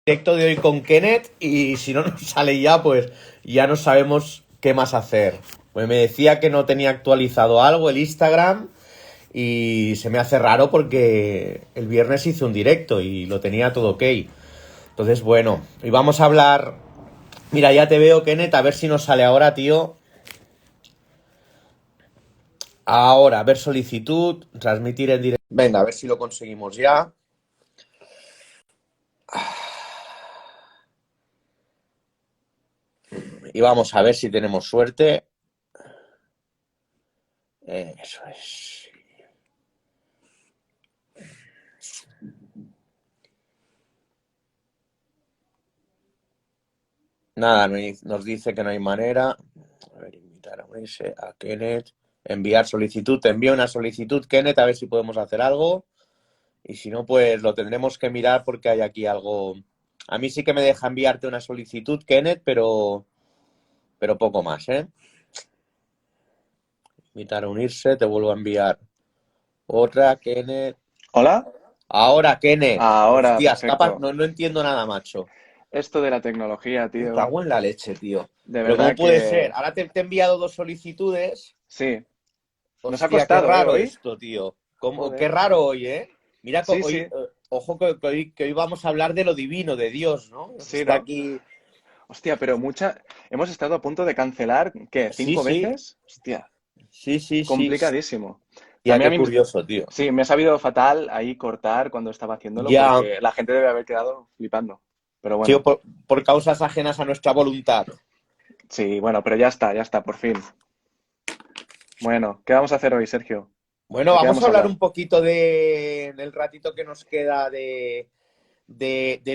directo de hoy con Kenneth y si no nos sale ya, pues ya no sabemos qué más hacer. Pues me decía que no tenía actualizado algo el Instagram y se me hace raro porque el viernes hice un directo y lo tenía todo ok. Entonces, bueno, y vamos a hablar... Mira, ya te veo, Kenneth, a ver si nos sale ahora, tío. Ahora, ver solicitud, transmitir en directo. Venga, a ver si lo conseguimos ya. Y vamos a ver si tenemos suerte. Eso es. Nada, nos dice que no hay manera. A ver, invitar a unirse a Kenneth. Enviar solicitud. Te envío una solicitud, Kenneth, a ver si podemos hacer algo. Y si no, pues lo tendremos que mirar porque hay aquí algo. A mí sí que me deja enviarte una solicitud, Kenneth, pero poco más, ¿eh? Invitar a unirse, te vuelvo a enviar otra, Kenneth. ¿Hola? Ahora, Kenneth. Ahora, Hostias, perfecto. no entiendo nada, macho. Esto de la tecnología, Me tío, cago en la leche, tío. de Pero ¿cómo verdad puede ser? que Ahora te he enviado dos solicitudes. sí. Nos ha Hostia, qué costado, ¿eh? raro Hoy. esto, tío. Qué Joder. raro hoy, ¿eh? Mira, Sí, hoy, sí, ojo que hoy vamos a hablar de lo divino, de Dios, ¿no? sí, Está ¿no? aquí. Hostia, pero mucha... Hemos estado a punto de cancelar, ¿qué? Sí, ¿5 sí, veces? Hostia, sí. complicadísimo. Ya, También a qué mí, curioso, tío. sí, me ha sabido fatal ahí cortar cuando estaba haciéndolo Ya, porque la gente debe haber quedado flipando. Pero tío, bueno, por causas ajenas a nuestra voluntad. sí, bueno, pero ya está, por fin. Bueno, ¿qué vamos a hacer hoy, Sergio? Bueno, ¿De qué vamos a vamos a hablar hablar? un poquito en el ratito que nos queda de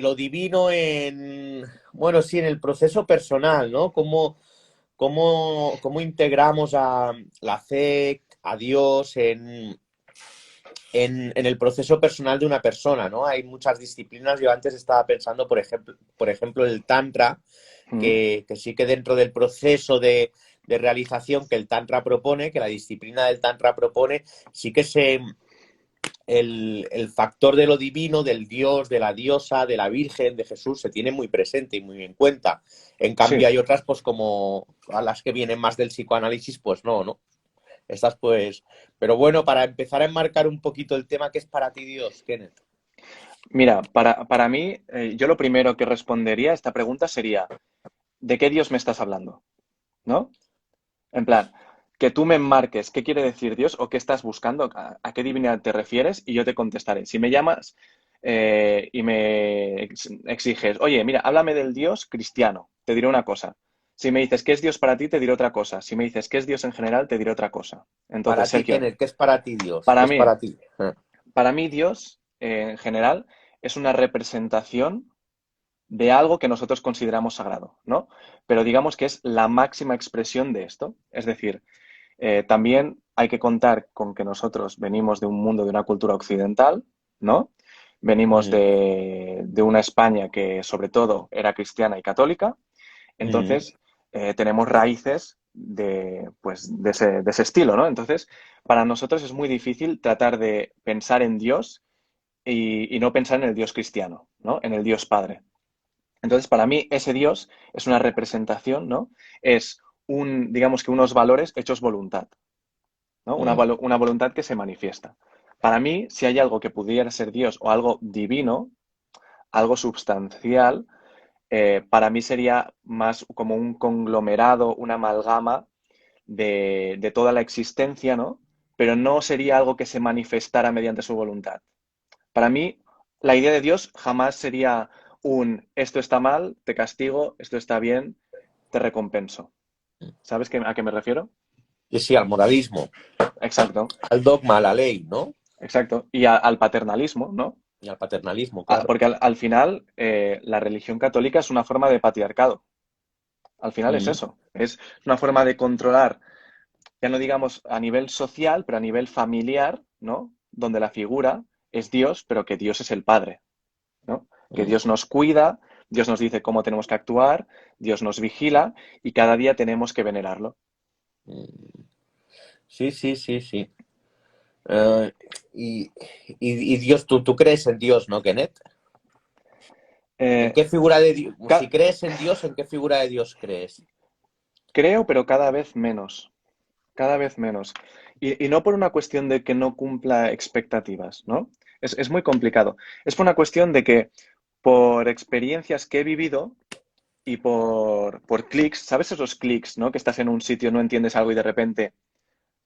lo divino bueno, sí, en el proceso personal, ¿no? Cómo integramos a la fe, a Dios en el proceso personal de una persona, ¿no? Hay muchas disciplinas. Yo antes estaba pensando, por ejemplo, el Tantra, Mm, que sí que dentro del proceso de realización que el Tantra propone, que la disciplina del Tantra propone, sí que el factor de lo divino, del Dios, de la diosa, de la Virgen, de Jesús, se tiene muy presente y muy en cuenta. En cambio, sí. hay otras, pues como a las que vienen más del psicoanálisis, pues no, ¿no? Estas, pues. Pero bueno, para empezar a enmarcar un poquito el tema, ¿qué es para ti Dios, Kenneth? Mira, para mí, yo lo primero que respondería a esta pregunta sería, ¿de qué Dios me estás hablando? ¿No? En plan, que tú me enmarques qué quiere decir Dios o qué estás buscando, a qué divinidad te refieres y yo te contestaré. Si me llamas y me exiges, oye, mira, háblame del Dios cristiano, te diré una cosa. Si me dices qué es Dios para ti, te diré otra cosa. Si me dices qué es Dios en general, te diré otra cosa. Entonces, Para ti, Sergio, Kenneth, ¿qué es para ti Dios? ¿Qué para es mí, para ti? para mí Dios en general es una representación de algo que nosotros consideramos sagrado, ¿no? Pero digamos que es la máxima expresión de esto. Es decir, también hay que contar con que nosotros venimos de un mundo, de una cultura occidental, ¿no? Venimos Mm, de una España que sobre todo era cristiana y católica, mm, entonces tenemos raíces pues, de ese estilo, ¿no? Entonces, para nosotros es muy difícil tratar de pensar en Dios y no pensar en el Dios cristiano, ¿no? En el Dios Padre. Entonces, para mí, ese Dios es una representación, ¿no? Es digamos que unos valores hechos voluntad, ¿no? mm, Una voluntad que se manifiesta. Para mí, si hay algo que pudiera ser Dios o algo divino, algo substancial, para mí sería más como un conglomerado, una amalgama de toda la existencia, ¿no? Pero no sería algo que se manifestara mediante su voluntad. Para mí, la idea de Dios jamás sería esto está mal, te castigo, esto está bien, te recompenso. ¿Sabes a qué me refiero? sí, sí, al moralismo, Exacto, al dogma, a la ley, ¿no? exacto. Y al paternalismo, ¿no? Y al paternalismo, claro. Porque al final la religión católica es una forma de patriarcado. Al final es Mm, eso. Es una forma de controlar, ya no digamos a nivel social, pero a nivel familiar, ¿no? Donde la figura es Dios, pero que Dios es el Padre, ¿no? Que mm, Dios nos cuida, Dios nos dice cómo tenemos que actuar, Dios nos vigila y cada día tenemos que venerarlo. mm. Sí, sí, sí, sí. Eh, y Dios, tú crees en Dios, ¿no, Kenneth? ¿En Eh, qué figura de Dios? Si ca- crees en Dios, ¿en qué figura de Dios crees? Creo, pero cada vez menos. Cada vez menos. Y no por una cuestión de que no cumpla expectativas, ¿no? Es muy complicado. Es por una cuestión de que por experiencias que he vivido y por clics, ¿sabes esos clics, ¿no? Que estás en un sitio, no entiendes algo y de repente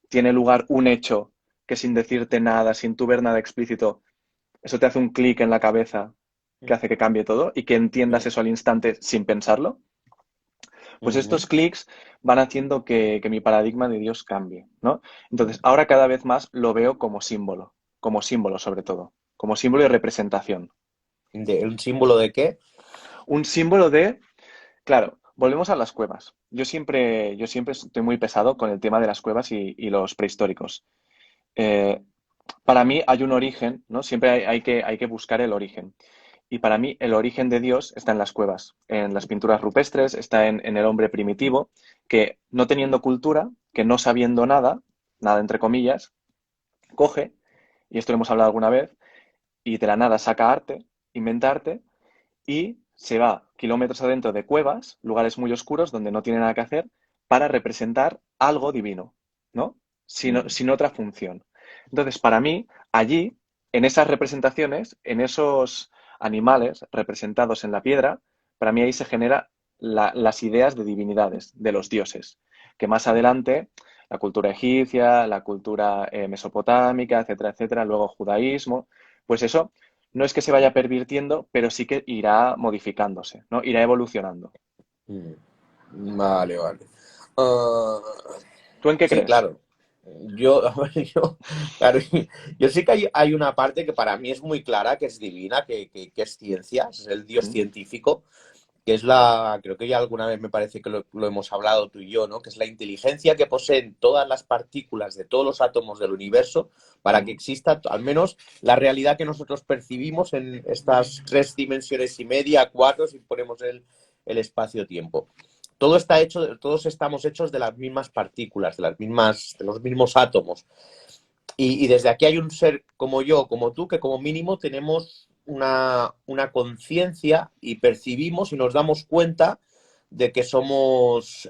tiene lugar un hecho que sin decirte nada, sin tú ver nada explícito, eso te hace un clic en la cabeza que hace que cambie todo y que entiendas Mm, eso al instante sin pensarlo. Pues ujú. estos clics van haciendo que mi paradigma de Dios cambie, ¿no? Entonces, ahora cada vez más lo veo como símbolo sobre todo, como símbolo y representación. ¿Un símbolo de qué? Un símbolo de, claro, volvemos a las cuevas. Yo siempre estoy muy pesado con el tema de las cuevas y los prehistóricos. Eh, para mí hay un origen, ¿no? Siempre hay que buscar el origen. Y para mí el origen de Dios está en las cuevas, en las pinturas rupestres, está en el hombre primitivo, que no teniendo cultura, que no sabiendo nada, nada entre comillas, coge, y esto lo hemos hablado alguna vez, y de la nada saca arte, inventa arte, y se va kilómetros adentro de cuevas, lugares muy oscuros donde no tiene nada que hacer, para representar algo divino, ¿no? Mm, Sin otra función. Entonces, para mí, allí, en esas representaciones, en esos animales representados en la piedra, para mí ahí se generan las ideas de divinidades, de los dioses, que más mm. adelante la cultura egipcia, la cultura mesopotámica, etcétera, etcétera, luego judaísmo, pues eso no es que se vaya pervirtiendo, pero sí que irá modificándose, ¿no? Irá evolucionando. Mm. Vale, vale. Ah, ¿Tú en qué sí, crees? claro. Yo, a ver, claro, yo sí que hay una parte que para mí es muy clara, que es divina, que es ciencia, es el Dios ¿Mm? científico, que es creo que ya alguna vez me parece que lo hemos hablado tú y yo, ¿no? Que es la inteligencia que poseen todas las partículas de todos los átomos del universo para que ¿Mm? exista al menos la realidad que nosotros percibimos en estas 3 dimensiones y media, cuatro, si ponemos el espacio-tiempo. Todo está hecho, todos estamos hechos de las mismas partículas, de los mismos átomos. Y desde aquí hay un ser como yo, como tú, que como mínimo tenemos una conciencia y percibimos y nos damos cuenta de que estamos.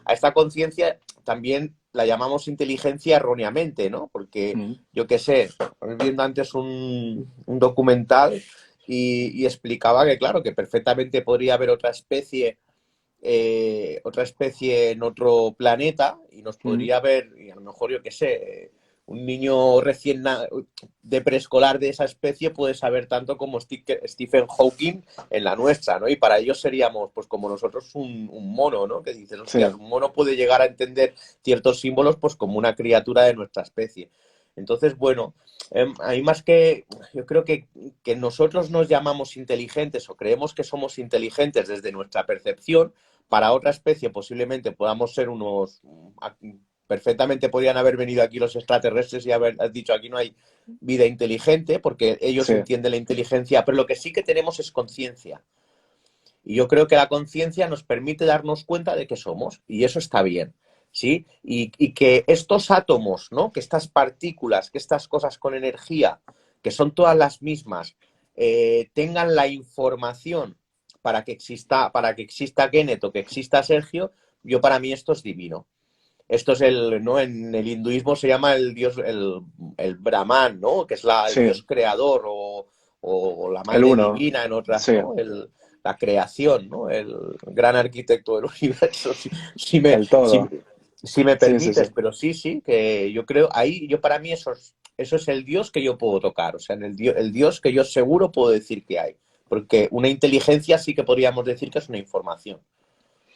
A esta conciencia también la llamamos inteligencia erróneamente, ¿no? Porque ¿Mm? yo qué sé, viendo antes un documental y explicaba que, claro, que perfectamente podría haber otra especie en otro planeta y nos ¿Mm? podría ver, y a lo mejor yo qué sé, un niño de preescolar de esa especie puede saber tanto como Stephen Hawking en la nuestra, ¿no? Y para ellos seríamos, pues como nosotros, un mono, ¿no? Que dices, Sí, hostias, un mono puede llegar a entender ciertos símbolos, pues como una criatura de nuestra especie. Entonces, bueno, hay más que, yo creo que nosotros nos llamamos inteligentes o creemos que somos inteligentes desde nuestra percepción, para otra especie posiblemente podamos ser unos... Perfectamente podrían haber venido aquí los extraterrestres y haber dicho aquí no hay vida inteligente porque ellos sí, entienden la inteligencia, pero lo que sí que tenemos es conciencia. Y yo creo que la conciencia nos permite darnos cuenta de que somos y eso está bien. ¿Sí? Y que estos átomos, ¿no? Que estas partículas, que estas cosas con energía, que son todas las mismas, tengan la información para que exista Kenneth o que exista Sergio, yo para mí esto es divino. Esto es ¿no? En el hinduismo se llama el dios, el Brahman, ¿no? Que es el sí, dios creador o la el madre uno, divina en otras, sí, ¿no? La creación, ¿no? El gran arquitecto del universo, el todo, si me sí, sí, sí. permites, pero sí, sí, que yo creo, ahí, yo para mí eso es el Dios que yo puedo tocar, o sea, el Dios que yo seguro puedo decir que hay, porque una inteligencia sí que podríamos decir que es una información.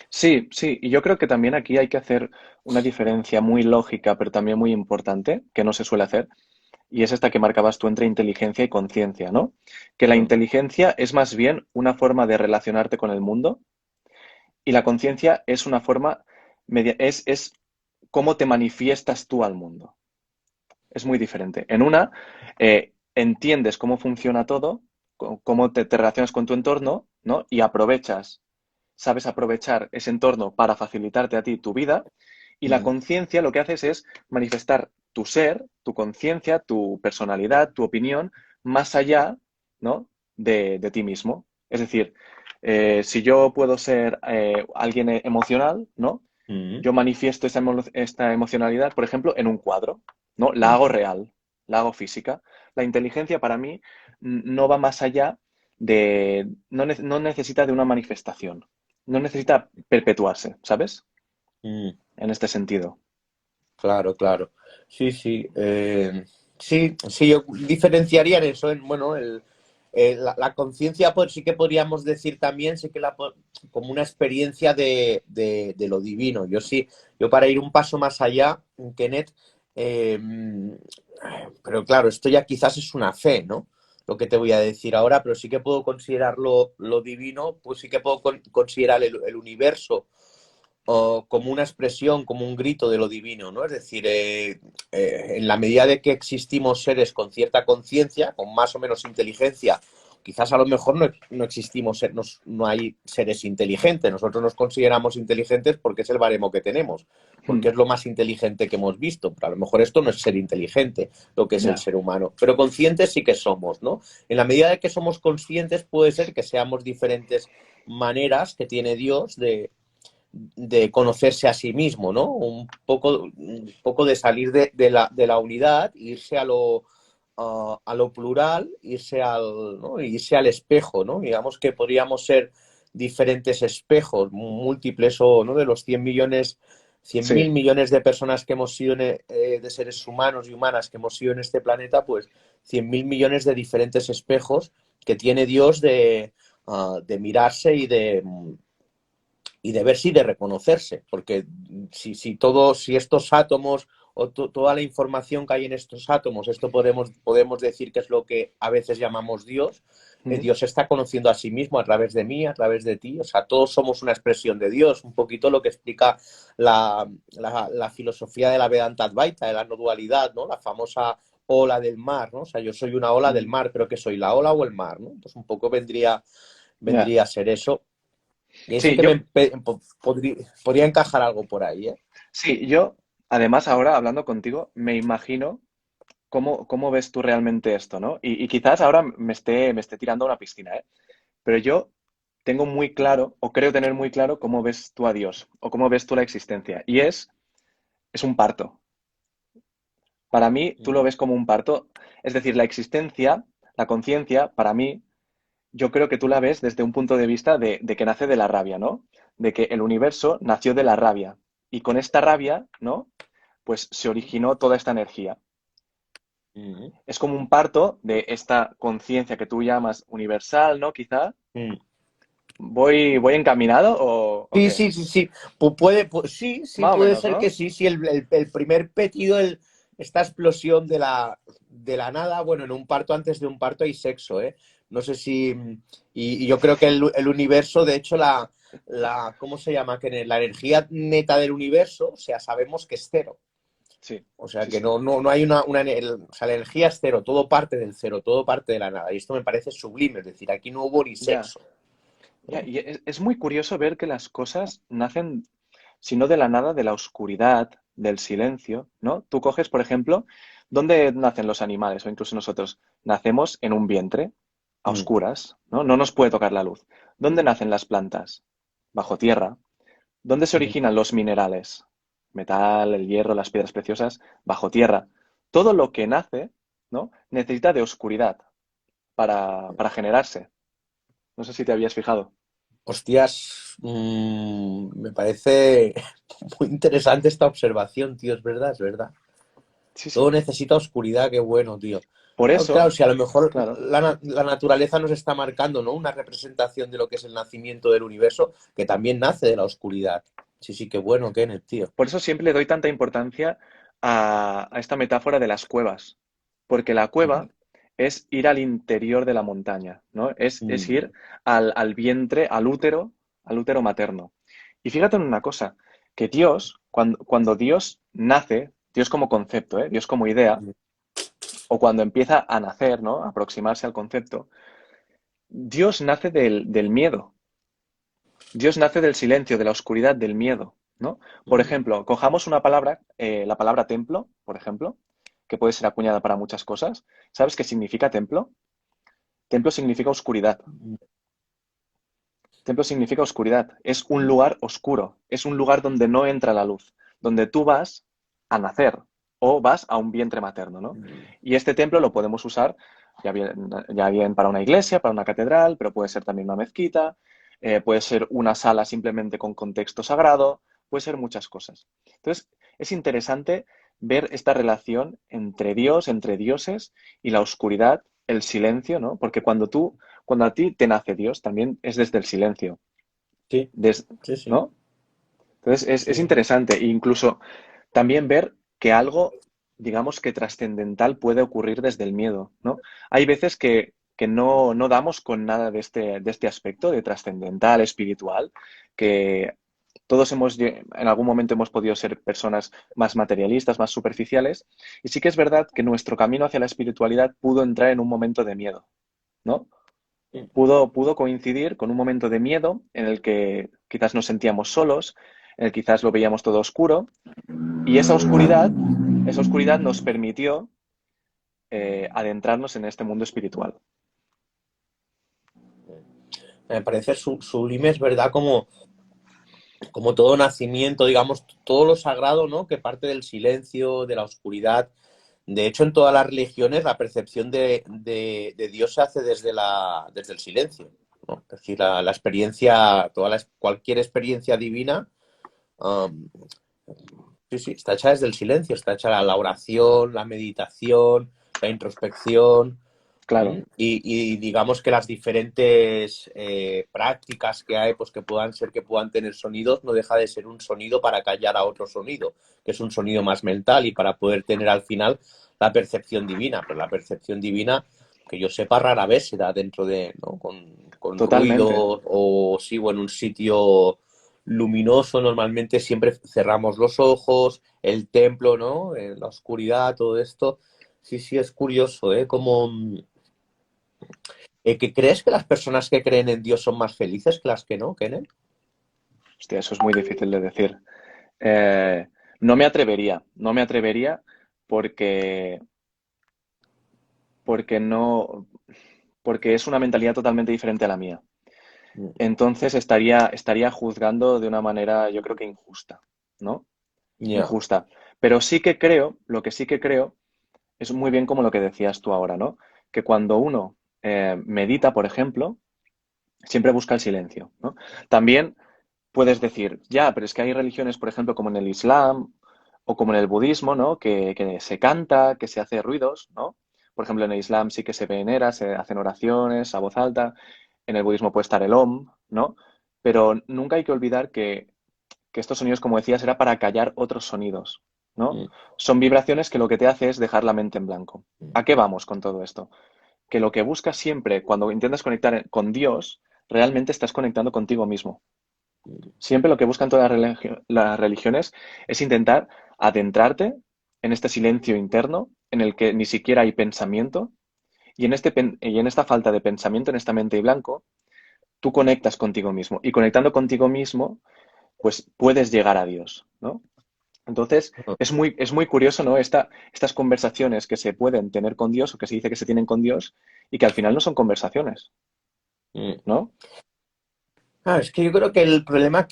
Sí, sí, y yo creo que también aquí hay que hacer una diferencia muy lógica, pero también muy importante, que no se suele hacer, y es esta que marcabas tú entre inteligencia y conciencia, ¿no? Que la Mm, inteligencia es más bien una forma de relacionarte con el mundo y la conciencia es una forma, es cómo te manifiestas tú al mundo. Es muy diferente. En una, entiendes cómo funciona todo, cómo te relacionas con tu entorno, ¿no? Y sabes aprovechar ese entorno para facilitarte a ti tu vida. Y la mm, conciencia lo que haces es manifestar tu ser, tu conciencia, tu personalidad, tu opinión, más allá ¿no? De ti mismo. Es decir, si yo puedo ser alguien emocional, ¿no? Mm, Yo manifiesto esta emocionalidad, por ejemplo, en un cuadro, ¿no? La hago mm, real, la hago física. La inteligencia para mí no va más allá de, no necesita de una manifestación, no necesita perpetuarse, ¿sabes? mm. En este sentido. Claro, claro. Sí, sí. Sí, sí, yo diferenciaría en eso, en, bueno, la conciencia pues, sí que podríamos decir también, sí que como una experiencia de lo divino. Yo sí, yo para ir un paso más allá, Kenneth, eh, pero claro, esto ya quizás es una fe, ¿no? Lo que te voy a decir ahora, pero sí que puedo considerar lo divino, pues sí que puedo considerar el universo o como una expresión, como un grito de lo divino, ¿no? Es decir, en la medida de que existimos seres con cierta conciencia, con más o menos inteligencia, quizás a lo mejor no existimos, no hay seres inteligentes. Nosotros nos consideramos inteligentes porque es el baremo que tenemos, porque Hmm. es lo más inteligente que hemos visto. Pero a lo mejor esto no es ser inteligente, lo que es el Ya, ser humano. Pero conscientes sí que somos, ¿no? En la medida de que somos conscientes, puede ser que seamos diferentes maneras que tiene Dios de conocerse a sí mismo, ¿no? Un poco de salir de la unidad, irse a lo plural, ¿no? Irse al espejo, ¿no? Digamos que podríamos ser diferentes espejos, múltiples o, ¿no? De los 100 millones, cien sí, mil millones de personas que hemos sido, de seres humanos y humanas que hemos sido en este planeta, pues 100.000 millones de diferentes espejos que tiene Dios de mirarse y de ver si de reconocerse, porque si estos átomos o toda la información que hay en estos átomos, esto podemos decir que es lo que a veces llamamos Dios, ujú, Dios se está conociendo a sí mismo a través de mí, a través de ti, o sea, todos somos una expresión de Dios, un poquito lo que explica la filosofía de la Vedanta Advaita, de la no dualidad, ¿no? La famosa ola del mar, ¿no? O sea, yo soy una ola del mm, mar, pero que soy la ola o el mar, ¿no? Pues un poco ya. vendría a ser eso. Y ahí sí Sí, que podría encajar algo por ahí, ¿eh? yo, además, ahora hablando contigo, me imagino cómo ves tú realmente esto, ¿no? Y quizás ahora me esté tirando a una piscina, ¿eh? Pero yo tengo muy claro, o creo tener muy claro, cómo ves tú a Dios, o cómo ves tú la existencia. Y es un parto. Para mí, tú lo Mm, ves como un parto. Es decir, la existencia, la conciencia, para mí, yo creo que tú la ves desde un punto de vista de que nace de la rabia, ¿no? De que el universo nació de la rabia. Y con esta rabia, ¿no? Pues se originó toda esta energía. mm, Es como un parto de esta conciencia que tú llamas universal, ¿no? Quizá. mm. ¿Voy encaminado o Sí, qué? sí, sí, sí. Sí, sí, Más o puede menos, ser que ¿no? sí, sí. El primer petido, esta explosión de la nada, bueno, en un parto, antes de un parto hay sexo, ¿eh? No sé si. Y yo creo que el universo, de hecho, ¿cómo se llama? Que la energía neta del universo, o sea, sabemos que es cero. Sí, O sea, sí, que sí. no hay o sea, la energía es cero, todo parte del cero, todo parte de la nada. Y esto me parece sublime, es decir, aquí no hubo ni Ya, sexo, ya. ¿no? Y es muy curioso ver que las cosas nacen, si no de la nada, de la oscuridad, del silencio, ¿no? Tú coges, por ejemplo, ¿dónde nacen los animales o incluso nosotros? Nacemos en un vientre, a Mm, oscuras, ¿no? No nos puede tocar la luz. ¿Dónde nacen las plantas? Bajo tierra. ¿Dónde se mm, originan los minerales? Metal, el hierro, las piedras preciosas, bajo tierra. Todo lo que nace, ¿no? Necesita de oscuridad para generarse. No sé si te habías fijado. Hostias, me parece muy interesante esta observación, tío, es verdad, es verdad. Sí, Todo sí. necesita oscuridad, qué bueno, tío. Por Claro, eso, claro, si a lo mejor claro, la naturaleza nos está marcando, ¿no? Una representación de lo que es el nacimiento del universo, que también nace de la oscuridad. Sí, sí, qué bueno, Kenneth, tío. por eso siempre le doy tanta importancia a esta metáfora de las cuevas. Porque la Mm, cueva es ir al interior de la montaña, ¿no? Es mm, ir al vientre, al útero materno. Y fíjate en una cosa, que Dios, cuando Dios nace, Dios como concepto, ¿eh? Dios como idea, mm, o cuando empieza a nacer, ¿no? A aproximarse al concepto, Dios nace del miedo. Dios nace del silencio, de la oscuridad, del miedo, ¿no? Por mm, ejemplo, cojamos una palabra, la palabra templo, por ejemplo, que puede ser acuñada para muchas cosas. ¿Sabes qué significa templo? Templo significa oscuridad. Templo significa oscuridad. Es un lugar oscuro. Es un lugar donde no entra la luz. Donde tú vas a nacer o vas a un vientre materno, ¿no? Y este templo lo podemos usar ya bien para una iglesia, para una catedral, pero puede ser también una mezquita, puede ser una sala simplemente con contexto sagrado, puede ser muchas cosas. Entonces, es interesante ver esta relación entre Dios, entre dioses y la oscuridad, el silencio, ¿no? Porque cuando a ti te nace Dios, también es desde el silencio, Sí, des- sí, sí, ¿no? Entonces es sí. interesante e incluso también ver que algo, digamos que trascendental puede ocurrir desde el miedo, ¿no? Hay veces que no damos con nada de este aspecto de trascendental, espiritual, que todos en algún momento hemos podido ser personas más materialistas, más superficiales, y sí que es verdad que nuestro camino hacia la espiritualidad pudo entrar en un momento de miedo, ¿no? Sí. Pudo coincidir con un momento de miedo en el que quizás nos sentíamos solos, en el que quizás lo veíamos todo oscuro, y esa oscuridad nos permitió adentrarnos en este mundo espiritual. Me parece sublime, es verdad, como todo nacimiento, digamos, todo lo sagrado, ¿no? Que parte del silencio, de la oscuridad. De hecho, en todas las religiones la percepción de Dios se hace desde el silencio, ¿no? Es decir, la experiencia, cualquier experiencia divina, um, sí, sí, está hecha desde el silencio, está hecha la oración, la meditación, la introspección. Claro, Y digamos que las diferentes prácticas que hay, pues que puedan tener sonidos, no deja de ser un sonido para callar a otro sonido, que es un sonido más mental y para poder tener al final la percepción divina. Pero la percepción divina, que yo sepa, rara vez se da dentro de, ¿no? Con ruido totalmente. o sí, o en un sitio luminoso. Normalmente siempre cerramos los ojos, el templo, ¿no? La oscuridad, todo esto. Sí, sí, es curioso, ¿eh? ¿Que crees que las personas que creen en Dios son más felices que las que no, Kenneth? Hostia, eso es muy difícil de decir. Eh, no me atrevería porque, porque no, porque es una mentalidad totalmente diferente a la mía. Entonces estaría juzgando de una manera, yo creo que injusta, ¿no? Ya. Injusta. Pero sí que creo, lo que sí que creo, es muy bien como lo que decías tú ahora, ¿no? Que cuando uno medita, por ejemplo, siempre busca el silencio, ¿no? También puedes decir, ya, pero es que hay religiones, por ejemplo, como en el Islam o como en el budismo, ¿no? Que se canta, que se hace ruidos, ¿no? Por ejemplo, en el Islam sí que se venera, se hacen oraciones a voz alta. En el budismo puede estar el Om, ¿no? Pero nunca hay que olvidar que estos sonidos, como decías, era para callar otros sonidos, ¿no? Mm, Son vibraciones que lo que te hace es dejar la mente en blanco. ¿A qué vamos con todo esto? Que lo que buscas siempre cuando intentas conectar con Dios, realmente estás conectando contigo mismo. Siempre lo que buscan todas las religiones es intentar adentrarte en este silencio interno en el que ni siquiera hay pensamiento y en esta falta de pensamiento, en esta mente y blanco, tú conectas contigo mismo y conectando contigo mismo, pues puedes llegar a Dios, ¿no? Entonces, es muy curioso, ¿no? Estas conversaciones que se pueden tener con Dios o que se dice que se tienen con Dios y que al final no son conversaciones, mm. ¿no? Ah, es que yo creo que el problema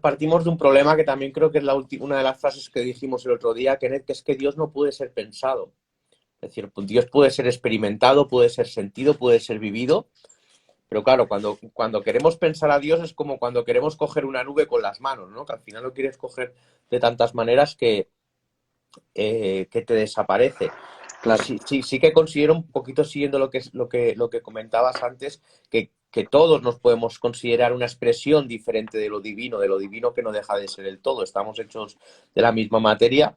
partimos de un problema que también creo que es una de las frases que dijimos el otro día, Kenneth, que es que Dios no puede ser pensado. Es decir, pues Dios puede ser experimentado, puede ser sentido, puede ser vivido, pero claro, cuando queremos pensar a Dios es como cuando queremos coger una nube con las manos, ¿no? Que al final lo quieres coger de tantas maneras que te desaparece. Claro, Sí, sí, sí que considero un poquito siguiendo lo que comentabas antes, que todos nos podemos considerar una expresión diferente de lo divino que no deja de ser el todo. Estamos hechos de la misma materia.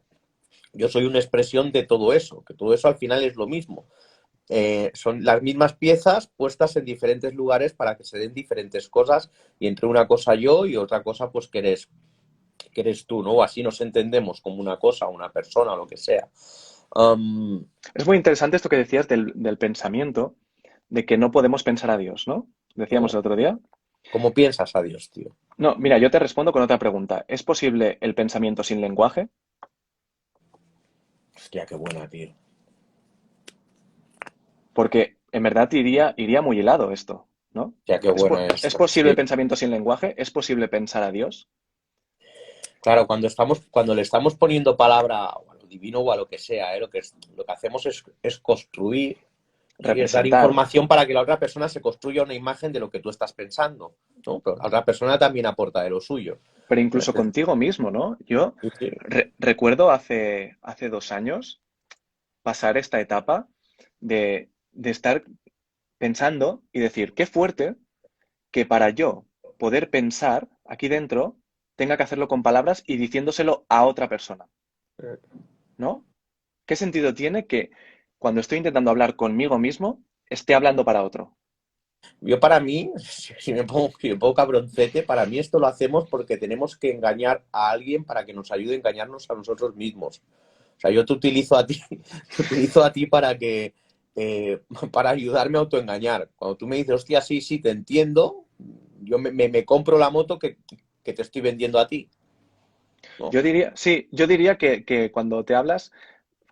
Yo soy una expresión de todo eso, que todo eso al final es lo mismo. Son las mismas piezas puestas en diferentes lugares para que se den diferentes cosas y entre una cosa yo y otra cosa pues que eres tú, ¿no? O así nos entendemos como una cosa, una persona o lo que sea. Um, es muy interesante esto que decías del pensamiento, de que no podemos pensar a Dios, ¿no? Decíamos el otro día. ¿Cómo piensas a Dios, tío? No, mira, yo te respondo con otra pregunta. ¿Es posible el pensamiento sin lenguaje? Hostia, qué buena, tío. Porque en verdad iría muy hilado esto, ¿no? Ya, qué bueno ¿Es esto. posible el Sí. pensamiento sin lenguaje? ¿Es posible pensar a Dios? Claro, cuando le estamos poniendo palabra o a lo divino o a lo que sea, lo que hacemos es construir, sí, es dar Representar. información para que la otra persona se construya una imagen de lo que tú estás pensando, ¿no? Pero la otra persona también aporta de lo suyo. Pero incluso contigo mismo, ¿no? Yo Sí, sí. recuerdo hace 2 años pasar esta etapa de estar pensando y decir, qué fuerte que para yo poder pensar aquí dentro tenga que hacerlo con palabras y diciéndoselo a otra persona, ¿no? ¿Qué sentido tiene que cuando estoy intentando hablar conmigo mismo esté hablando para otro? Yo para mí, si me pongo cabroncete, para mí esto lo hacemos porque tenemos que engañar a alguien para que nos ayude a engañarnos a nosotros mismos. O sea, yo te utilizo a ti, te utilizo a ti eh, para ayudarme a autoengañar. Cuando tú me dices, hostia, sí, sí, te entiendo, yo me compro la moto que te estoy vendiendo a ti, ¿no? Yo diría que cuando te hablas,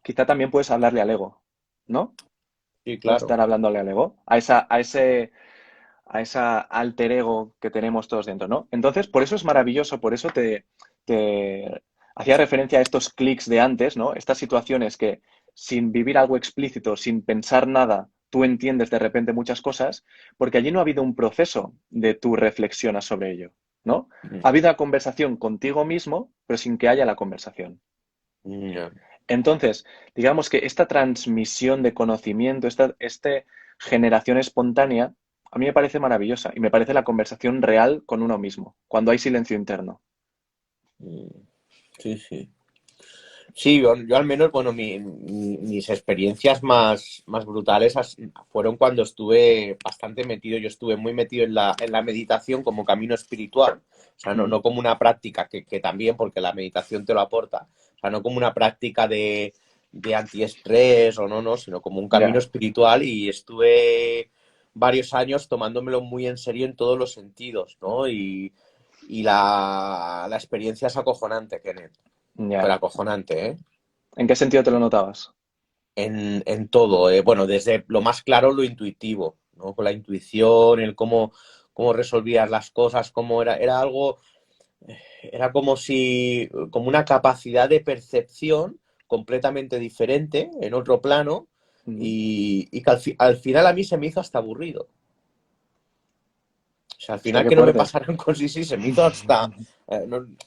quizá también puedes hablarle al ego, ¿no? Sí, Puedes claro. estar hablándole al ego, a esa alter ego que tenemos todos dentro, ¿no? Entonces, por eso es maravilloso, por eso te hacía referencia a estos clics de antes, ¿no? Estas situaciones que sin vivir algo explícito, sin pensar nada, tú entiendes de repente muchas cosas, porque allí no ha habido un proceso de tú reflexionas sobre ello, ¿no? Mm, Ha habido una conversación contigo mismo, pero sin que haya la conversación. ya. Entonces, digamos que esta transmisión de conocimiento, esta generación espontánea, a mí me parece maravillosa y me parece la conversación real con uno mismo, cuando hay silencio interno. Mm, sí, sí. Sí, yo al menos, bueno, mis experiencias más brutales fueron cuando estuve bastante metido, yo estuve muy metido en la meditación como camino espiritual, o sea, no, Mm, no como una práctica que también, porque la meditación te lo aporta, o sea, no como una práctica de antiestrés o no, sino como un camino ya. espiritual y estuve varios años tomándomelo muy en serio en todos los sentidos, ¿no? Y la experiencia es acojonante, Kenneth. Pero Ya. acojonante, ¿eh? ¿En qué sentido te lo notabas? En todo, bueno, desde lo más claro, lo intuitivo, ¿no? Con la intuición, el cómo resolvías las cosas, era algo, era como una capacidad de percepción completamente diferente, en otro plano, Mm, y que al final a mí se me hizo hasta aburrido. O sea, al Hostia, final qué que no me fuerte. pasaran cosas, sí, sí, se me hizo hasta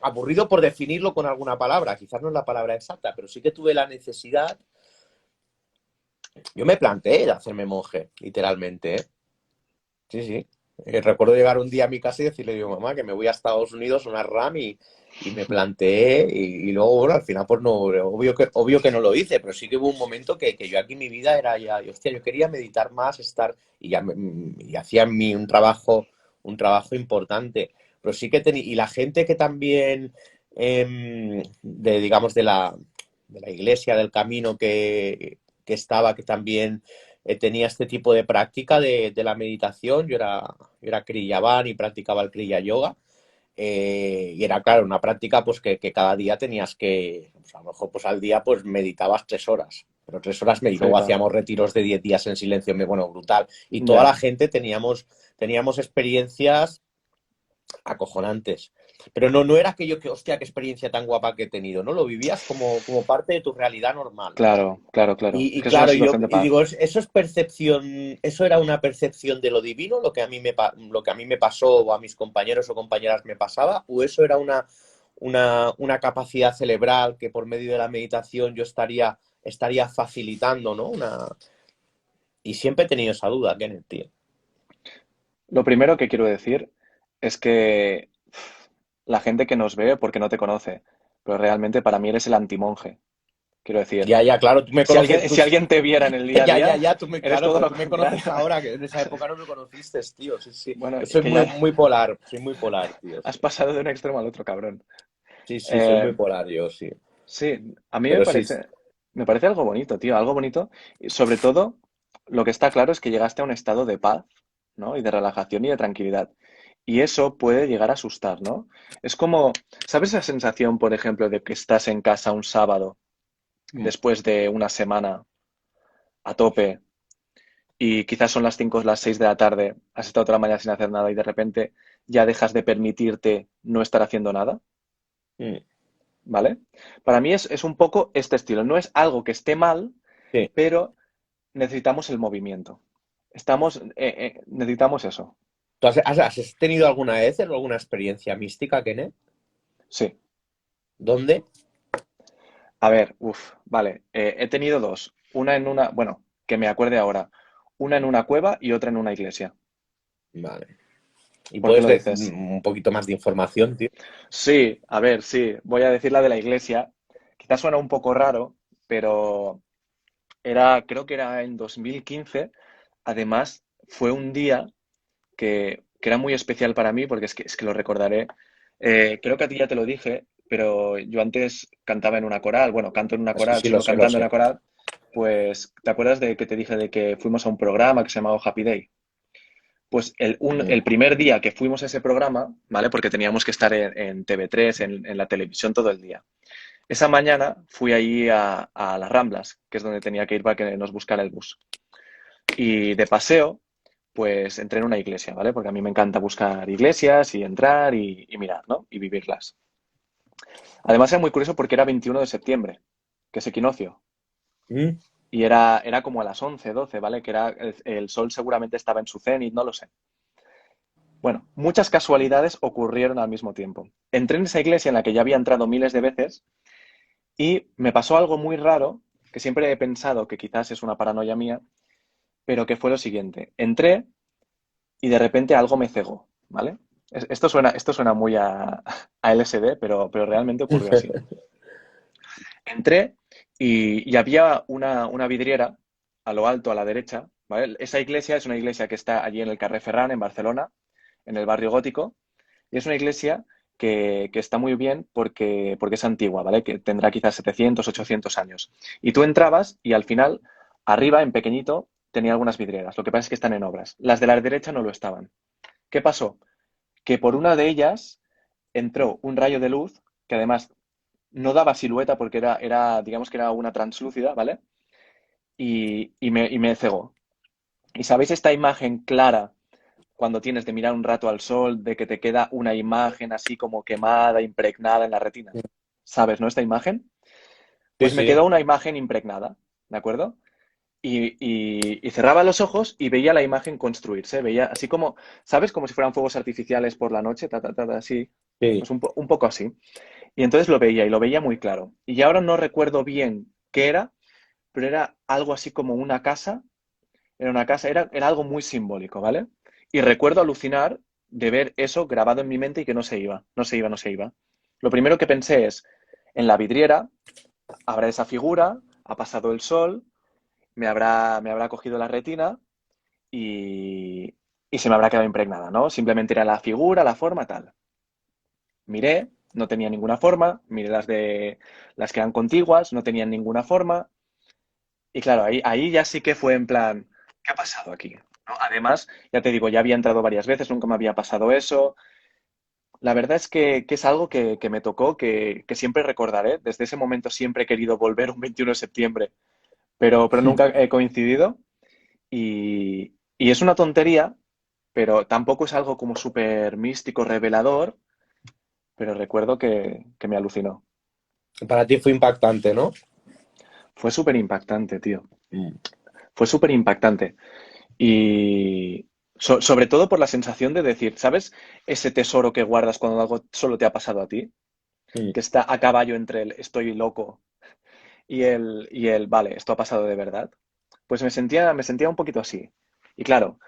aburrido por definirlo con alguna palabra, quizás no es la palabra exacta, pero sí que tuve la necesidad. Yo me planteé hacerme monje, literalmente, ¿eh? Sí, sí. Recuerdo llegar un día a mi casa y decirle, digo, mamá, que me voy a Estados Unidos, una RAM, y me planteé, y luego, bueno, al final, pues no, obvio que no lo hice, pero sí que hubo un momento que yo aquí mi vida era ya, y, hostia, yo quería meditar más, estar, y hacía en mí un trabajo importante. Pero sí que tenía, y la gente que también, digamos, de la iglesia, del camino que estaba, que también tenía este tipo de práctica de la meditación. Yo era Kriyavan y practicaba el Kriya Yoga. Y era, claro, una práctica pues que cada día tenías que, pues, a lo mejor pues al día pues meditabas 3 horas. Pero 3 horas y luego Flipa. hacíamos retiros de 10 días en silencio, bueno, brutal. Y toda la Ya. gente teníamos experiencias acojonantes. Pero no era aquello que, hostia, qué experiencia tan guapa que he tenido, ¿no? Lo vivías como parte de tu realidad normal. Claro, claro, claro. Es Y que es una claro, y yo situación de y paz. digo, eso es percepción, eso era una percepción de lo divino, lo que a mí me pasó o a mis compañeros o compañeras me pasaba, o eso era una capacidad cerebral que por medio de la meditación yo estaría facilitando, ¿no? Y siempre he tenido esa duda, Kenneth, tío. Lo primero que quiero decir es que la gente que nos ve porque no te conoce, pero realmente para mí eres el antimonje. Quiero decir, Ya, ya, claro, tú me si conoces, alguien, si alguien te viera en el día a ya, ya, día, ya, eres claro, todo pero lo tú me conoces contrario. ahora, que en esa época no me conociste, tío, sí, sí. Bueno, Yo es soy que muy, ya muy polar, soy muy polar, tío, has sí. pasado de un extremo al otro, cabrón. Sí, sí, soy muy Eh, polar, yo, sí. sí, a mí me Pero sí, parece, me parece algo bonito, tío, algo bonito. Y sobre todo, lo que está claro es que llegaste a un estado de paz, ¿no? Y de relajación y de tranquilidad. Y eso puede llegar a asustar, ¿no? Es como, ¿sabes esa sensación, por ejemplo, de que estás en casa un sábado mm, después de una semana a tope y quizás son las 5 o las 6 de la tarde, has estado toda la mañana sin hacer nada y de repente ya dejas de permitirte no estar haciendo nada, Mm, ¿vale? Para mí es un poco este estilo. No es algo que esté mal, sí. pero necesitamos el movimiento. Necesitamos eso. ¿Tú has tenido alguna vez alguna experiencia mística, Kenneth? Sí. ¿Dónde? A ver, vale. He tenido dos. Bueno, que me acuerde ahora. Una en una cueva y otra en una iglesia. Vale. ¿Y ¿Por qué puedes lo decir dices? un poquito más de información, tío? Sí, a ver, sí. Voy a decir la de la iglesia. Quizás suena un poco raro, pero creo que era en 2015. Además, fue un día que era muy especial para mí, porque es que lo recordaré. Creo que a ti ya te lo dije, pero yo antes cantaba en una coral, bueno, canto en una Sí, coral, sí, lo sigo sé, lo cantando en sé. una coral, pues, ¿te acuerdas de que te dije de que fuimos a un programa que se llamaba Happy Day? Pues Mm, el primer día que fuimos a ese programa, ¿vale? Porque teníamos que estar en TV3, en la televisión todo el día. Esa mañana fui allí a las Ramblas, que es donde tenía que ir para que nos buscara el bus. Y de paseo, pues entré en una iglesia, ¿vale? Porque a mí me encanta buscar iglesias y entrar y mirar, ¿no? Y vivirlas. Además era muy curioso porque era 21 de septiembre, que es equinoccio. mm. Y era como a las 11, 12, ¿vale? Que era el sol seguramente estaba en su cenit, no lo sé. Bueno, muchas casualidades ocurrieron al mismo tiempo. Entré en esa iglesia en la que ya había entrado miles de veces y me pasó algo muy raro, que siempre he pensado que quizás es una paranoia mía, pero que fue lo siguiente. Entré y de repente algo me cegó, ¿vale? Esto suena muy a LSD, pero realmente ocurrió así. Entré y había una vidriera a lo alto, a la derecha, ¿vale? Esa iglesia es una iglesia que está allí en el Carrer Ferran, en Barcelona, en el barrio gótico, y es una iglesia que está muy bien porque es antigua, ¿vale? Que tendrá quizás 700, 800 años. Y tú entrabas y al final, arriba, en pequeñito, tenía algunas vidrieras. Lo que pasa es que están en obras. Las de la derecha no lo estaban. ¿Qué pasó? Que por una de ellas entró un rayo de luz que además no daba silueta porque digamos que era una translúcida, ¿vale? Y me cegó. ¿Y sabéis esta imagen clara cuando tienes de mirar un rato al sol, de que te queda una imagen así como quemada, impregnada en la retina? ¿Sabes, no? Esta imagen. Sí, Pues me sí. quedó una imagen impregnada, ¿de acuerdo? Y cerraba los ojos y veía la imagen construirse, veía así como, ¿sabes? Como si fueran fuegos artificiales por la noche, así, Sí. pues un poco así. Y entonces lo veía y lo veía muy claro. Y ahora no recuerdo bien qué era, pero era algo así como una casa, era algo muy simbólico, ¿vale? Y recuerdo alucinar de ver eso grabado en mi mente y que no se iba, no se iba, no se iba. Lo primero que pensé es, en la vidriera habrá esa figura, ha pasado el sol, me habrá cogido la retina y, y se me habrá quedado impregnada, ¿no? Simplemente era la figura, la forma, tal. Miré, no tenía ninguna forma, miré las que eran contiguas, no tenían ninguna forma. Y claro, ahí ya sí que fue en plan, ¿qué ha pasado aquí? ¿No? Además, ya te digo, ya había entrado varias veces, nunca me había pasado eso. La verdad es que es algo que me tocó, que siempre recordaré. Desde ese momento siempre he querido volver un 21 de septiembre, pero nunca he coincidido. Y es una tontería, pero tampoco es algo como súper místico, revelador, pero recuerdo que me alucinó. Para ti fue impactante, ¿no? Fue súper impactante, tío. Mm, Fue súper impactante. Y sobre todo por la sensación de decir, ¿sabes? Ese tesoro que guardas cuando algo solo te ha pasado a ti, mm. que está a caballo entre el estoy loco y el vale, esto ha pasado de verdad. Pues me sentía un poquito así. Y claro,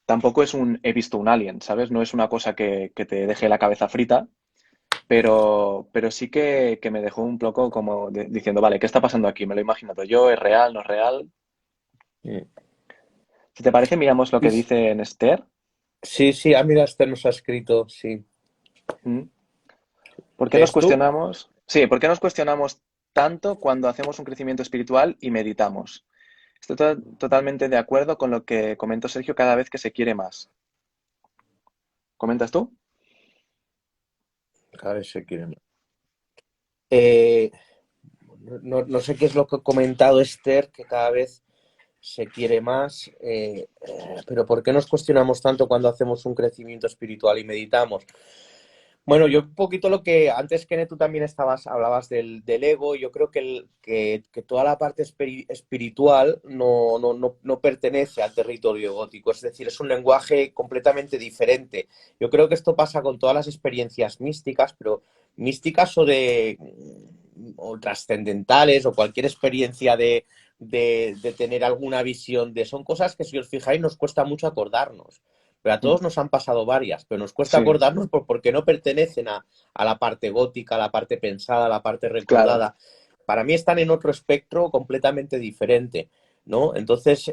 tampoco es he visto un alien, ¿sabes? No es una cosa que te deje la cabeza frita, pero sí que me dejó un poco como diciendo, vale, ¿qué está pasando aquí? ¿Me lo he imaginado yo? ¿Es real? ¿No es real? Mm. Si te parece, miramos lo Sí, que dice en Esther. sí, sí, mira, este nos ha escrito, sí. ¿Mm? ¿Por qué nos ¿Lees tú? cuestionamos? Sí, ¿por qué nos cuestionamos tanto cuando hacemos un crecimiento espiritual y meditamos? Estoy totalmente de acuerdo con lo que comentó Sergio cada vez que se quiere más. ¿Comentas tú? A ver si quieren. Eh, no sé qué es lo que ha comentado Esther, que cada vez. se quiere más, pero ¿por qué nos cuestionamos tanto cuando hacemos un crecimiento espiritual y meditamos? Bueno, yo un poquito lo que antes, Kenneth, tú también hablabas del ego. Yo creo que toda la parte espiritual no pertenece al territorio gótico, es decir, es un lenguaje completamente diferente. Yo creo que esto pasa con todas las experiencias místicas, pero místicas o trascendentales o cualquier experiencia de tener alguna visión son cosas que si os fijáis nos cuesta mucho acordarnos. Pero a todos nos han pasado varias, pero nos cuesta Sí, acordarnos porque no pertenecen a la parte gótica, a la parte pensada, a la parte claro. recordada. Para mí están en otro espectro completamente diferente, ¿no? Entonces,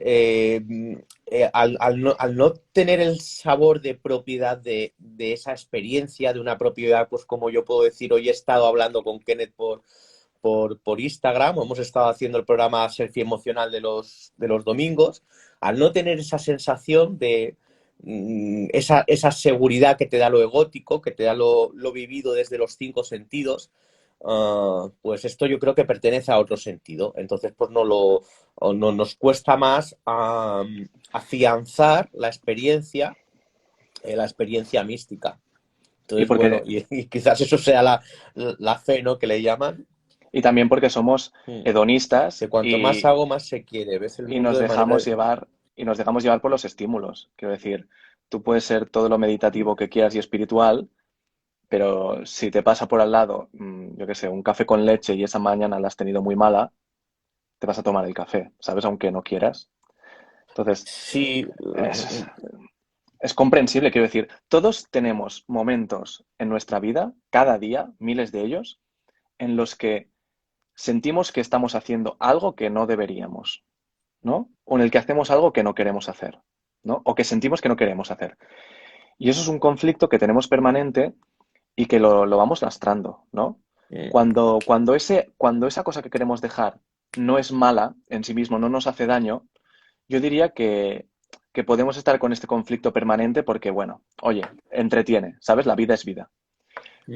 al no tener el sabor de propiedad de esa experiencia, de una propiedad, pues como yo puedo decir, hoy he estado hablando con Kenneth por Instagram, hemos estado haciendo el programa Selfie Emocional de los domingos, al no tener esa sensación esa seguridad que te da lo egótico, que te da lo vivido desde los cinco sentidos, pues esto yo creo que pertenece a otro sentido. Entonces, pues no nos cuesta más afianzar la experiencia mística. Y Entonces, bueno, porque, y quizás eso sea la fe, ¿no? Que le llaman, y también porque somos hedonistas que cuanto más hago, más se quiere. Ves el y mundo nos de manera... dejamos llevar, y nos dejamos llevar por los estímulos. Quiero decir, tú puedes ser todo lo meditativo que quieras y espiritual, pero si te pasa por al lado, yo qué sé, un café con leche y esa mañana la has tenido muy mala, te vas a tomar el café, ¿sabes? Aunque no quieras. Entonces, Sí, es, es comprensible, quiero decir, todos tenemos momentos en nuestra vida, cada día, miles de ellos, en los que sentimos que estamos haciendo algo que no deberíamos, ¿no? O en el que hacemos algo que no queremos hacer, ¿no? O que sentimos que no queremos hacer. Y eso es un conflicto que tenemos permanente y que lo vamos lastrando, ¿no? Cuando esa cosa que queremos dejar no es mala en sí mismo, no nos hace daño, yo diría que podemos estar con este conflicto permanente porque, bueno, oye, entretiene, ¿sabes? La vida es vida.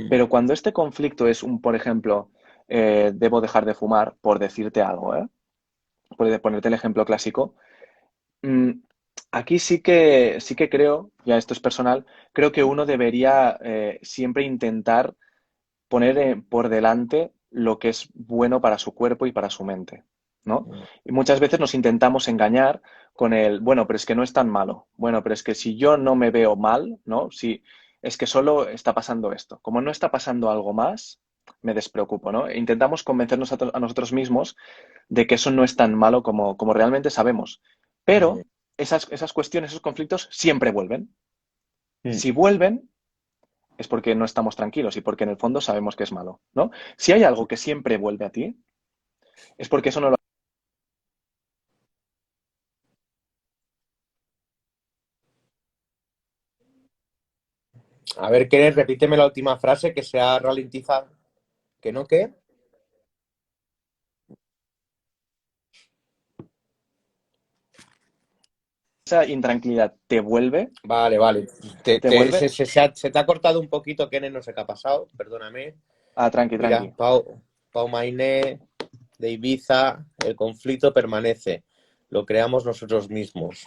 Pero cuando este conflicto es por ejemplo, debo dejar de fumar, por decirte algo, ¿eh? Por ponerte el ejemplo clásico, mm, aquí sí que creo, ya esto es personal, creo que uno debería siempre intentar poner por delante lo que es bueno para su cuerpo y para su mente, ¿no? Y muchas veces nos intentamos engañar con bueno, pero es que no es tan malo. Bueno, pero es que si yo no me veo mal, ¿no? Si es que solo está pasando esto. Como no está pasando algo más, me despreocupo, ¿no? E intentamos convencernos a nosotros mismos de que eso no es tan malo como realmente sabemos. Pero esas cuestiones, esos conflictos siempre vuelven. Si vuelven, es porque no estamos tranquilos y porque en el fondo sabemos que es malo, ¿no? Si hay algo que siempre vuelve a ti, es porque eso no lo... A ver, Kenneth, repíteme la última frase que se ha ralentizado. ¿Que no qué? Esa intranquilidad Vale, vale. te vuelve, Se te ha cortado un poquito, Kenneth, no sé qué ha pasado, perdóname. tranqui, Mira, tranqui. Pau Mainé, de Ibiza, el conflicto permanece. Lo creamos nosotros mismos.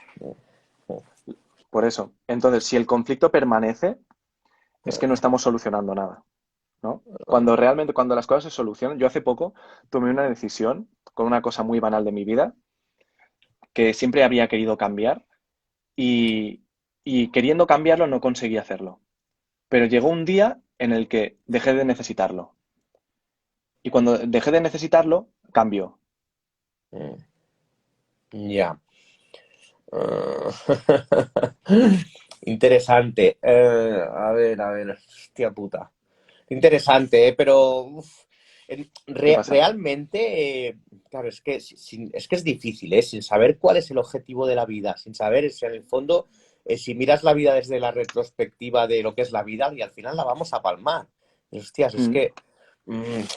Por eso. Entonces, si el conflicto permanece, es que no estamos solucionando nada, ¿no? Cuando las cosas se solucionan, yo hace poco tomé una decisión con una cosa muy banal de mi vida que siempre había querido cambiar y, y queriendo cambiarlo no conseguí hacerlo. Pero llegó un día en el que dejé de necesitarlo. Y cuando dejé de necesitarlo, cambió. Ya. Interesante. A ver, hostia puta. Interesante, ¿eh? Pero ¿Qué pasa? realmente, claro, es que es difícil, ¿eh? Sin saber cuál es el objetivo de la vida, sin saber, en el fondo, si miras la vida desde la retrospectiva de lo que es la vida, y al final la vamos a palmar. Y, hostias, es Mm, que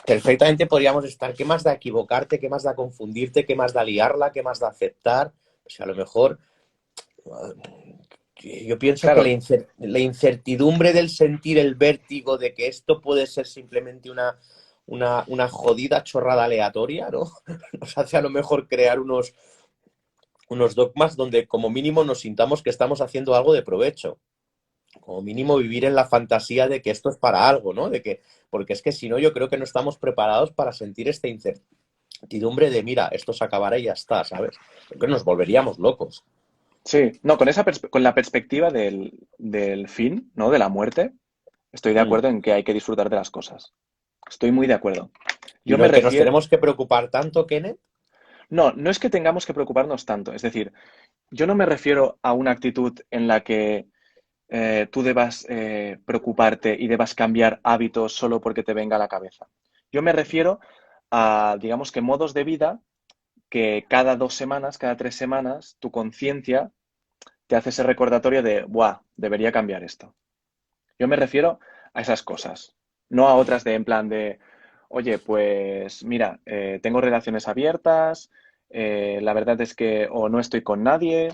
perfectamente podríamos estar, ¿qué más da equivocarte? ¿Qué más da confundirte? ¿Qué más da liarla? ¿Qué más da aceptar? Pues a lo mejor yo pienso que claro, la incertidumbre del sentir el vértigo de que esto puede ser simplemente una jodida chorrada aleatoria, ¿no? Nos hace a lo mejor crear unos dogmas donde como mínimo nos sintamos que estamos haciendo algo de provecho. Como mínimo vivir en la fantasía de que esto es para algo, ¿no? De que, porque es que si no, yo creo que no estamos preparados para sentir esta incertidumbre de, mira, esto se acabará y ya está, ¿sabes? Creo que nos volveríamos locos. Sí, no, con con la perspectiva del fin, ¿no? De la muerte, estoy de Mm. acuerdo en que hay que disfrutar de las cosas. Estoy muy de acuerdo. Y Yo no me en que nos refiero, tenemos que preocupar tanto, Kenneth. no, no es que tengamos que preocuparnos tanto. Es decir, yo no me refiero a una actitud en la que tú debas preocuparte y debas cambiar hábitos solo porque te venga a la cabeza. Yo me refiero a, digamos que modos de vida que cada 2 semanas, cada 3 semanas, tu conciencia te hace ese recordatorio de, ¡buah! Debería cambiar esto. Yo me refiero a esas cosas, no a otras de en plan de, oye, pues mira, tengo relaciones abiertas, la verdad es que o no estoy con nadie,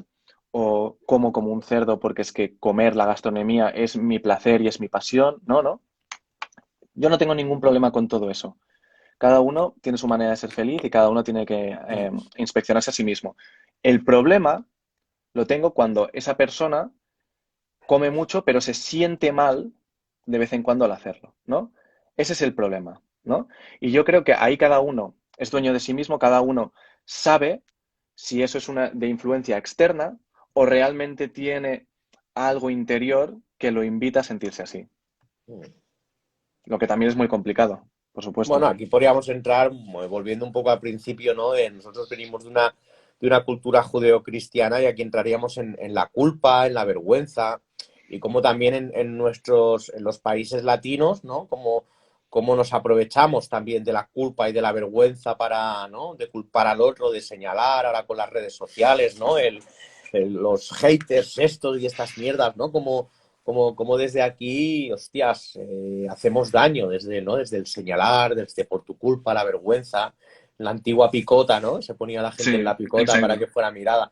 o como un cerdo porque es que comer la gastronomía es mi placer y es mi pasión. No, no. Yo no tengo ningún problema con todo eso. Cada uno tiene su manera de ser feliz y cada uno tiene que inspeccionarse a sí mismo. El problema lo tengo cuando esa persona come mucho, pero se siente mal de vez en cuando al hacerlo, ¿no? Ese es el problema, ¿no? Y yo creo que ahí cada uno es dueño de sí mismo, cada uno sabe si eso es una de influencia externa o realmente tiene algo interior que lo invita a sentirse así. Lo que también es muy complicado, por Bueno, supuesto. aquí podríamos entrar, volviendo un poco al principio, ¿no? Nosotros venimos de una cultura judeocristiana y aquí entraríamos en la culpa, en la vergüenza y como también en los países latinos, ¿no? Como nos aprovechamos también de la culpa y de la vergüenza para, ¿no? De culpar al otro, de señalar, ahora con las redes sociales, ¿no? Los haters estos y estas mierdas, ¿no? Como desde aquí, hostias, hacemos daño desde, ¿no? Desde el señalar, desde por tu culpa, la vergüenza, la antigua picota, ¿no? Se ponía la gente en Sí, la picota para exacto. que fuera mirada.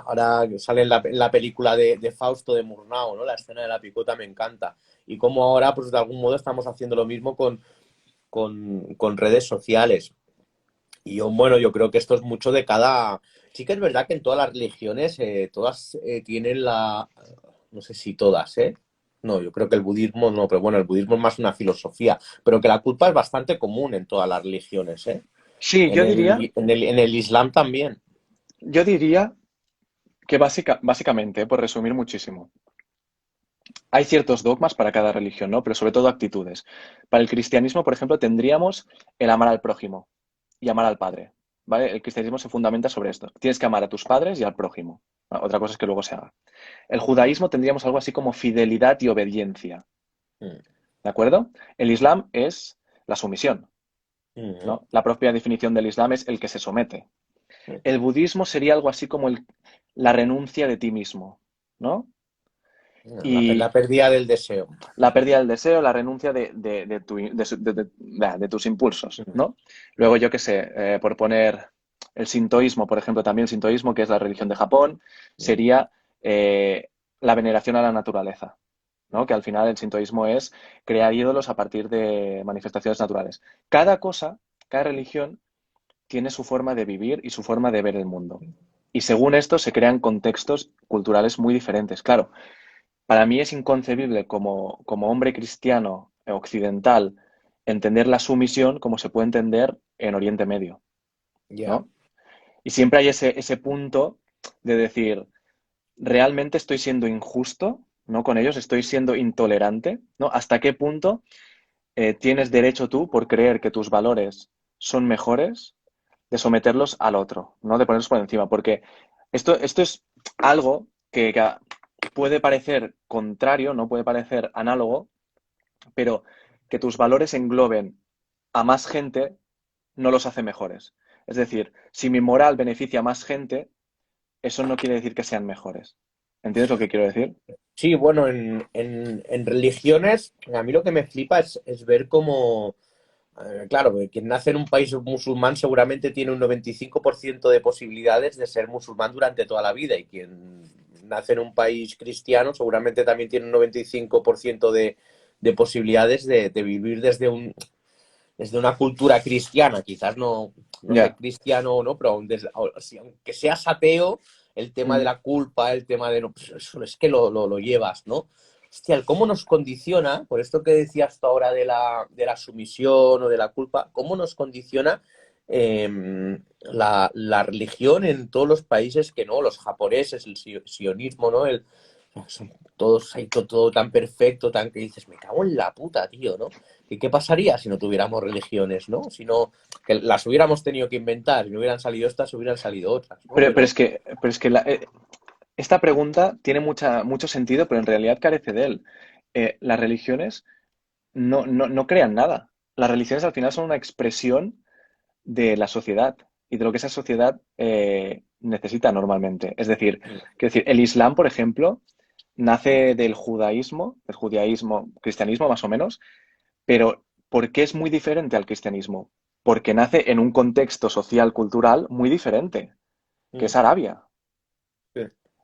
Ahora sale en la película de Fausto de Murnau, ¿no? La escena de la picota me encanta. Y como ahora, pues de algún modo estamos haciendo lo mismo con redes sociales. Y bueno, yo creo que esto es mucho de cada... Sí que es verdad que en todas las religiones, todas tienen no sé si todas, ¿eh? No, yo creo que el budismo no, pero bueno, el budismo es más una filosofía, pero que la culpa es bastante común en todas las religiones, ¿eh? Sí, En el Islam también. yo diría que básicamente, por resumir muchísimo, hay ciertos dogmas para cada religión, ¿no? Pero sobre todo actitudes. Para el cristianismo, por ejemplo, tendríamos el amar al prójimo y amar al padre, ¿vale? El cristianismo se fundamenta sobre esto. Tienes que amar a tus padres y al prójimo. Otra cosa es que luego se haga. El judaísmo tendríamos algo así como fidelidad y obediencia, Mm, ¿de acuerdo? El islam es la sumisión, mm, ¿no? La propia definición del islam es el que se somete. mm. El budismo sería algo así como la renuncia de ti mismo, ¿no? La Y pérdida del deseo. la pérdida del deseo, la renuncia de tus impulsos, Mm, ¿no? Luego, yo qué sé, por poner el sintoísmo, por ejemplo, también el sintoísmo, que es la religión de Japón, mm. sería la veneración a la naturaleza, ¿no? Que al final el sintoísmo es crear ídolos a partir de manifestaciones naturales. Cada cosa, cada religión tiene su forma de vivir y su forma de ver el mundo. Y según esto se crean contextos culturales muy diferentes. Claro, para mí es inconcebible como hombre cristiano occidental entender la sumisión como se puede entender en Oriente Medio, Ya. ¿no? Y siempre hay ese punto de decir, ¿realmente estoy siendo injusto, ¿no? Con ellos, estoy siendo intolerante, ¿no? ¿Hasta qué punto tienes derecho tú, por creer que tus valores son mejores, de someterlos al otro, ¿no? De ponerlos por encima? Porque esto es algo que puede parecer contrario, no puede parecer análogo, pero que tus valores engloben a más gente no los hace mejores. Es decir, si mi moral beneficia a más gente, eso no quiere decir que sean mejores. ¿Entiendes lo que quiero decir? Sí, bueno, en religiones, a mí lo que me flipa es ver cómo, claro, que quien nace en un país musulmán seguramente tiene un 95% de posibilidades de ser musulmán durante toda la vida y quien nace en un país cristiano seguramente también tiene un 95% de posibilidades de vivir desde una cultura cristiana, quizás no sé Ya. cristiano o no, pero aunque seas ateo, el tema de Mm. la culpa, el tema de no, pues eso es que lo llevas, ¿no? Hostia, el cómo nos condiciona, por esto que decías tú ahora de la sumisión o de la culpa, cómo nos condiciona la religión en todos los países que no, los japoneses, el sionismo, ¿no? Son todos ahí todo tan perfecto, tan que dices, me cago en la puta, tío, ¿no? ¿Qué pasaría si no tuviéramos religiones, ¿no? Si no, que las hubiéramos tenido que inventar, y no hubieran salido estas, hubieran salido otras, ¿no? Pero Pero es que esta pregunta tiene mucho sentido, pero en realidad carece de él. Las religiones no crean nada. Las religiones al final son una expresión de la sociedad y de lo que esa sociedad necesita normalmente. Es decir, quiero decir, el Islam, por ejemplo, nace del judaísmo, cristianismo más o menos, pero ¿por qué es muy diferente al cristianismo? Porque nace en un contexto social, cultural muy diferente, que es Arabia.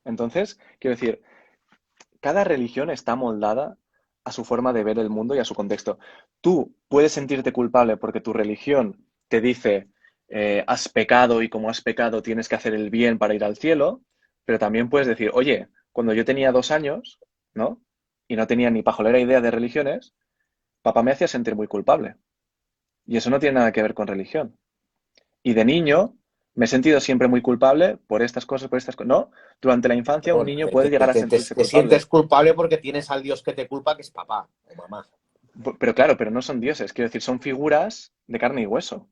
Entonces, quiero decir, cada religión está moldada a su forma de ver el mundo y a su contexto. Tú puedes sentirte culpable porque tu religión te dice, has pecado y como has pecado tienes que hacer el bien para ir al cielo, pero también puedes decir, oye, cuando yo tenía 2 años, ¿no? Y no tenía ni pajolera idea de religiones, papá me hacía sentir muy culpable. Y eso no tiene nada que ver con religión. Y de niño me he sentido siempre muy culpable por estas cosas, por estas cosas. No, durante la infancia un bueno, niño puede llegar a sentirse te sientes culpable. culpable porque tienes al Dios que te culpa, que es papá o mamá. Pero claro, pero no son dioses, quiero decir, son figuras de carne y hueso.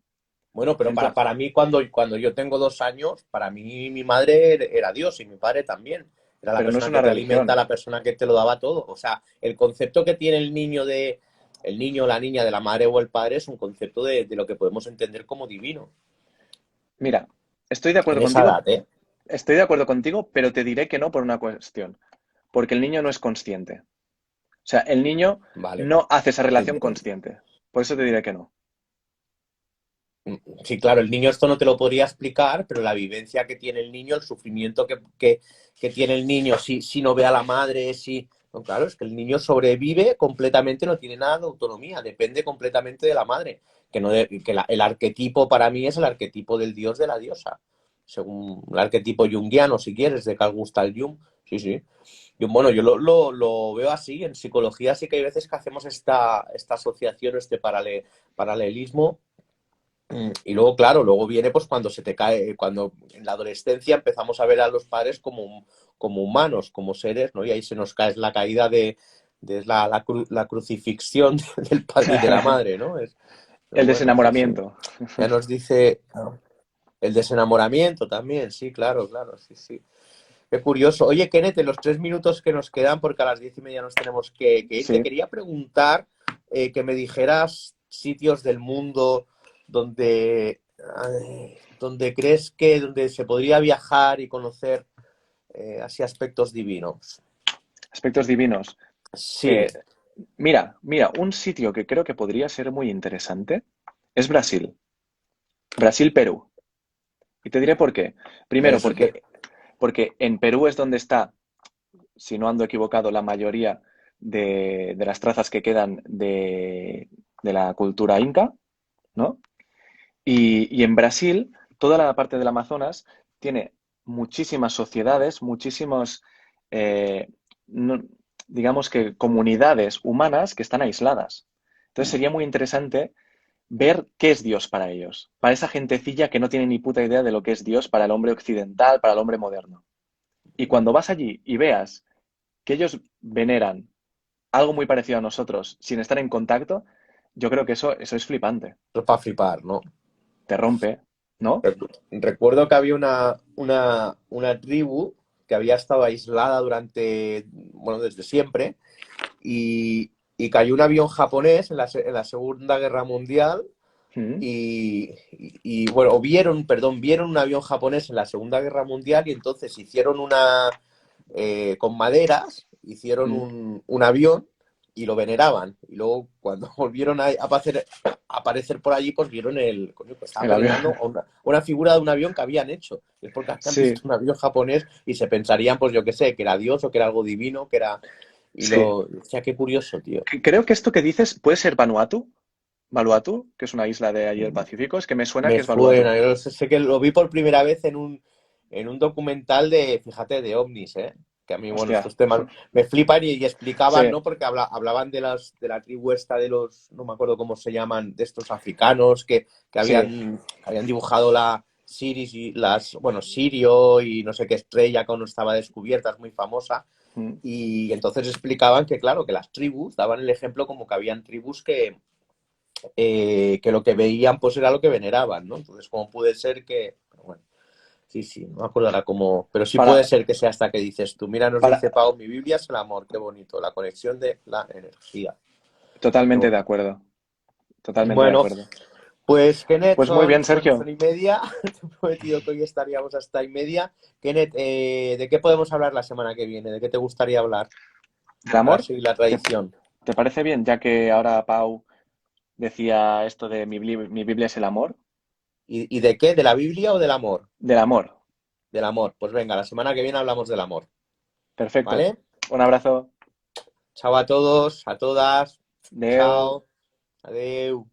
Bueno, pero Entonces, para mí, cuando yo tengo 2 años, para mí mi madre era Dios y mi padre también. Era la pero no es persona una que te alimenta, religión. la persona que te lo daba todo. O sea, el concepto que tiene el niño o la niña de la madre o el padre es un concepto de lo que podemos entender como divino. Mira, estoy de acuerdo En esa contigo, edad, ¿eh? pero te diré que no por una cuestión, porque el niño no es consciente. O sea, el niño Vale. no hace esa relación consciente. Por eso te diré que no. Sí, claro, el niño esto no te lo podría explicar, pero la vivencia que tiene el niño, el sufrimiento que tiene el niño si no ve a la madre, si... No, claro, es que el niño sobrevive completamente, no tiene nada de autonomía, depende completamente de la madre. El arquetipo para mí es el arquetipo del dios de la diosa, según el arquetipo junguiano, si quieres, de Carl Gustav Jung. Sí, sí. Bueno, yo lo veo así, en psicología sí que hay veces que hacemos esta asociación, este paralelismo. Y luego, claro, luego viene pues cuando se te cae, cuando en la adolescencia empezamos a ver a los padres como humanos, como seres, ¿no? Y ahí se nos cae la caída de la crucifixión del padre y de la madre, ¿no? Pero El bueno, sí, sí. desenamoramiento. Ya nos dice el desenamoramiento también, sí, claro, claro, sí, sí. Qué curioso. Oye, Kenneth, en los 3 minutos que nos quedan, porque a las 10:30 nos tenemos que ir, te Sí. quería preguntar que me dijeras sitios del mundo donde crees que donde se podría viajar y conocer así aspectos divinos. Aspectos divinos. Sí, Eh, un sitio que creo que podría ser muy interesante es Brasil. Brasil-Perú. Y te diré por qué. Primero, eso te... porque en Perú es donde está, si no ando equivocado, la mayoría de las trazas que quedan de la cultura inca, ¿no? Y en Brasil, toda la parte del Amazonas tiene muchísimas sociedades, muchísimos, eh, no- digamos que comunidades humanas que están aisladas. Entonces sería muy interesante ver qué es Dios para ellos, para esa gentecilla que no tiene ni puta idea de lo que es Dios para el hombre occidental, para el hombre moderno. Y cuando vas allí y veas que ellos veneran algo muy parecido a nosotros sin estar en contacto, yo creo que eso es flipante. es para flipar, ¿no? Te rompe, ¿no? Recuerdo que había una tribu que había estado aislada bueno, desde siempre, y cayó un avión japonés en la Segunda Guerra Mundial Mm. bueno, vieron un avión japonés en la Segunda Guerra Mundial y entonces hicieron con maderas, hicieron Mm. un avión y lo veneraban. Y luego cuando volvieron a aparecer por allí, pues vieron coño, pues estaban El avión. venerando a una figura de un avión que habían hecho. Es porque habían Sí, visto un avión japonés y se pensarían, pues yo qué sé, que era Dios o que era algo divino, que era... sí. O sea, qué curioso, tío. Creo que esto que dices puede ser Vanuatu. Vanuatu, que es una isla de allí del Pacífico, es que me suena que Me es Vanuatu. suena, yo sé que lo vi por primera vez en un documental de, fíjate, de ovnis, ¿eh? Que a mí, bueno, Hostia. estos temas me flipan y explicaban, Sí, ¿no? Porque hablaban de la tribu esta de los, no me acuerdo cómo se llaman, de estos africanos que sí. habían dibujado la Siris y bueno, Sirio y no sé qué estrella cuando estaba descubierta, es muy famosa. Mm. Y entonces explicaban que, claro, que las tribus, daban el ejemplo como que habían tribus que lo que veían pues era lo que veneraban, ¿no? Entonces, ¿cómo puede ser que, pero bueno, sí, sí, no me acuerdo ahora cómo, pero sí puede Para, ser que sea hasta que dices tú, mira, nos para, dice Pau, mi Biblia es el amor, qué bonito, la conexión de la energía, qué totalmente de bonito. acuerdo. Totalmente de Bueno, acuerdo. pues Kenneth, Pues muy bien, son Sergio. y media, te he prometido que hoy estaríamos hasta y media. Kenneth, ¿de qué podemos hablar la semana que viene? ¿De qué te gustaría hablar? ¿El Para amor? seguir la ¿Te, tradición. te parece bien? Ya que ahora Pau decía esto de mi Biblia es el amor. Y de qué? ¿De la Biblia o del amor? Del amor. Del amor. Pues venga, la semana que viene hablamos del amor, Perfecto. ¿vale? Un abrazo. Chao a todos, a todas. Deu. Chao. Adeu.